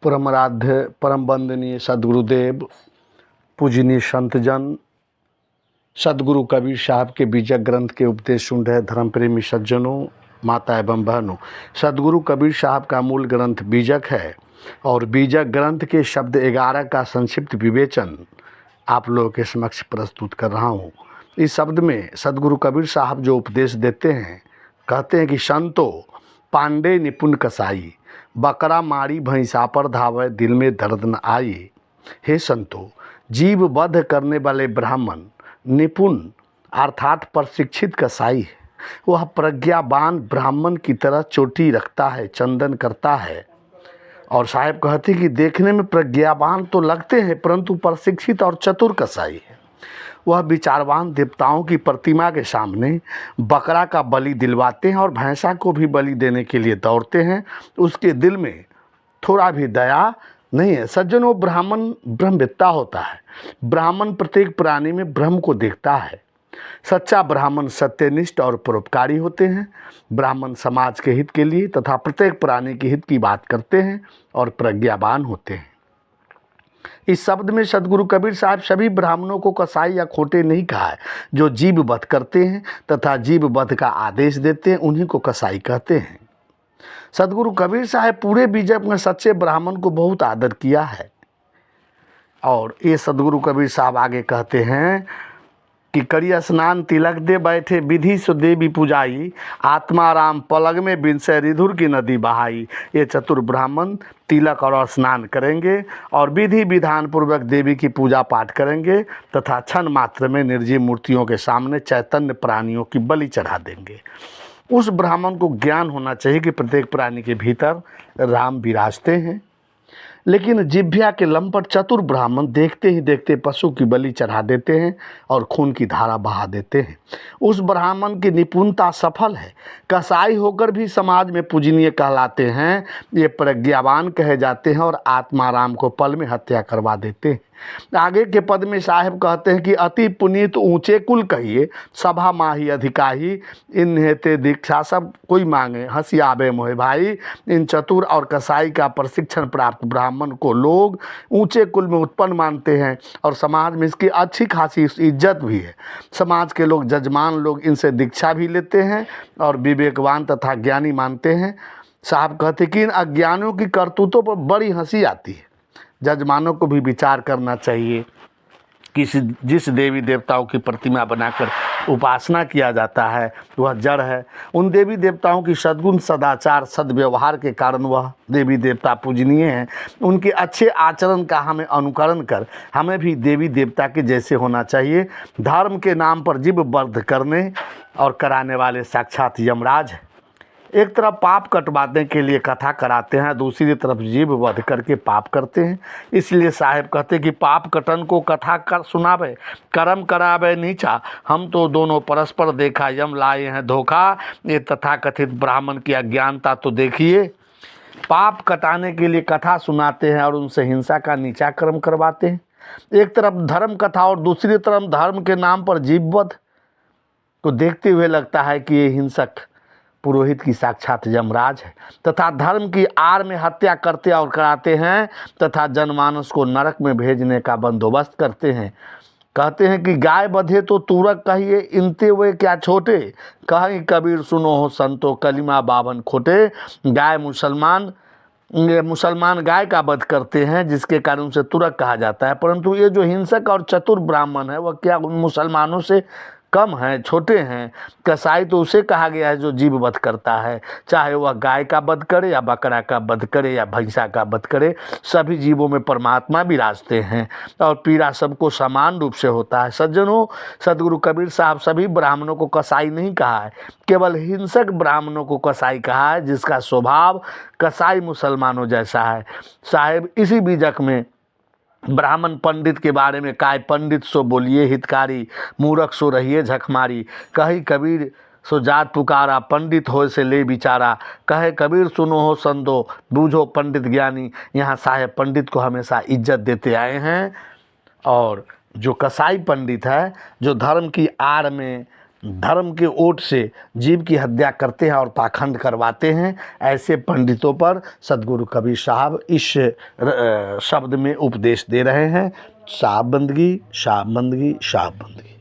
परम आराध्य परम वंदनीय सदगुरुदेव पूजनीय संतजन सदगुरु कबीर साहब के बीजक ग्रंथ के उपदेश सुन रहे धर्म प्रेमी सज्जनों, माता एवं बहनों, सदगुरु कबीर साहब का मूल ग्रंथ बीजक है और बीजक ग्रंथ के शब्द 11 का संक्षिप्त विवेचन आप लोगों के समक्ष प्रस्तुत कर रहा हूँ। इस शब्द में सदगुरु कबीर साहब जो उपदेश देते हैं, कहते हैं कि संतो पांडे निपुण कसाई, बकरा मारी भैंसा पर धावे दिल में दर्द न आई। हे संतो, जीव वध करने वाले ब्राह्मण निपुण अर्थात प्रशिक्षित कसाई है। वह प्रज्ञावान ब्राह्मण की तरह चोटी रखता है, चंदन करता है। और साहब कहते कि देखने में प्रज्ञावान तो लगते हैं परंतु प्रशिक्षित और चतुर कसाई है। वह विचारवान देवताओं की प्रतिमा के सामने बकरा का बलि दिलवाते हैं और भैंसा को भी बलि देने के लिए दौड़ते हैं। उसके दिल में थोड़ा भी दया नहीं है। सज्जनों, ब्राह्मण ब्रह्मवेत्ता होता है। ब्राह्मण प्रत्येक प्राणी में ब्रह्म को देखता है। सच्चा ब्राह्मण सत्यनिष्ठ और परोपकारी होते हैं। ब्राह्मण समाज के हित के लिए तथा प्रत्येक प्राणी के हित की बात करते हैं और प्रज्ञावान होते हैं। इस शब्द में सदगुरु कबीर साहब सभी ब्राह्मणों को कसाई या खोटे नहीं कहा है। जो जीव वध करते हैं तथा जीव वध का आदेश देते हैं उन्हीं को कसाई कहते हैं। सदगुरु कबीर साहब पूरे बीजक में सच्चे ब्राह्मण को बहुत आदर किया है। और ये सदगुरु कबीर साहब आगे कहते हैं कि करी स्नान तिलक दे बैठे विधि सो देवी पूजाई, आत्मा राम पलग में बिनसे रिधुर की नदी बहाई। ये चतुर ब्राह्मण तिलक और स्नान करेंगे और विधि विधान पूर्वक देवी की पूजा पाठ करेंगे तथा क्षण मात्र में निर्जीव मूर्तियों के सामने चैतन्य प्राणियों की बलि चढ़ा देंगे। उस ब्राह्मण को ज्ञान होना चाहिए कि प्रत्येक प्राणी के भीतर राम विराजते हैं। लेकिन जिभ्या के लंपट चतुर ब्राह्मण देखते ही देखते पशु की बलि चढ़ा देते हैं और खून की धारा बहा देते हैं। उस ब्राह्मण की निपुणता सफल है। कसाई होकर भी समाज में पूजनीय कहलाते हैं। ये प्रज्ञावान कहे जाते हैं और आत्माराम को पल में हत्या करवा देते हैं। आगे के पद में साहब कहते हैं कि अति पुनीत ऊंचे कुल कहिए, सभा माही अधिकाही, इन हेते दीक्षा सब कोई मांगे, हंसी आबे मोहे भाई। इन चतुर और कसाई का प्रशिक्षण प्राप्त ब्राह्मण को लोग ऊंचे कुल में उत्पन्न मानते हैं और समाज में इसकी अच्छी खासी इज्जत भी है। समाज के लोग, जजमान लोग इनसे दीक्षा भी लेते हैं और विवेकवान तथा ज्ञानी मानते हैं। साहब कहते कि इन अज्ञानियों की करतूतों पर बड़ी हंसी आती है। जजमानों को भी विचार करना चाहिए कि जिस देवी देवताओं की प्रतिमा बनाकर उपासना किया जाता है वह जड़ है। उन देवी देवताओं की सद्गुण, सदाचार, सद्व्यवहार के कारण वह देवी देवता पूजनीय हैं। उनके अच्छे आचरण का हमें अनुकरण कर हमें भी देवी देवता के जैसे होना चाहिए। धर्म के नाम पर जीव वध करने और कराने वाले साक्षात यमराज हैं। एक तरफ पाप कटवाने के लिए कथा कराते हैं, दूसरी तरफ जीव वध करके पाप करते हैं। इसलिए साहब कहते कि पाप कटन को कथा कर सुनावे, कर्म करावे नीचा। हम तो दोनों परस्पर देखा, यम लाए हैं धोखा। ये तथाकथित ब्राह्मण की अज्ञानता तो देखिए। पाप कटाने के लिए कथा सुनाते हैं और उनसे हिंसा का नीचा कर्म करवाते हैं। एक तरफ धर्म कथा और दूसरी तरफ धर्म के नाम पर जीव वध को देखते हुए लगता है कि ये हिंसक पुरोहित की साक्षात यमराज है तथा धर्म की आड़ में हत्या करते और कराते हैं तथा जनमानस को नरक में भेजने का बंदोबस्त करते हैं। कहते हैं कि गाय बधे तो तूरक कहिए, इनते वे क्या छोटे। कहीं कबीर सुनो हो संतो, कलिमा बावन खोटे। मुसलमान गाय का वध करते हैं जिसके कारण उसे तुरक कहा जाता है, परंतु ये जो हिंसक और चतुर ब्राह्मण है वह क्या उन मुसलमानों से कम हैं, छोटे हैं। कसाई तो उसे कहा गया है जो जीव वध करता है, चाहे वह गाय का वध करे या बकरा का वध करे या भैंसा का वध करे। सभी जीवों में परमात्मा विराजते हैं और पीड़ा सबको समान रूप से होता है। सज्जनों, सदगुरु कबीर साहब सभी ब्राह्मणों को कसाई नहीं कहा है, केवल हिंसक ब्राह्मणों को कसाई कहा है जिसका स्वभाव कसाई मुसलमानों जैसा है। साहेब इसी बीजक में ब्राह्मण पंडित के बारे में काय पंडित सो बोलिए हितकारी, मूर्ख सो रहिए झकमारी। कही कबीर सो जात पुकारा, पंडित हो से ले बिचारा। कहे कबीर सुनो हो संतो, बूझो पंडित ज्ञानी। यहाँ साहेब पंडित को हमेशा इज्जत देते आए हैं। और जो कसाई पंडित है, जो धर्म की आड़ में धर्म के ओट से जीव की हत्या करते हैं और पाखंड करवाते हैं, ऐसे पंडितों पर सदगुरु कबीर साहब इस शब्द में उपदेश दे रहे हैं, साहब बंदगी, साहब बंदगी, साहब बंदगी।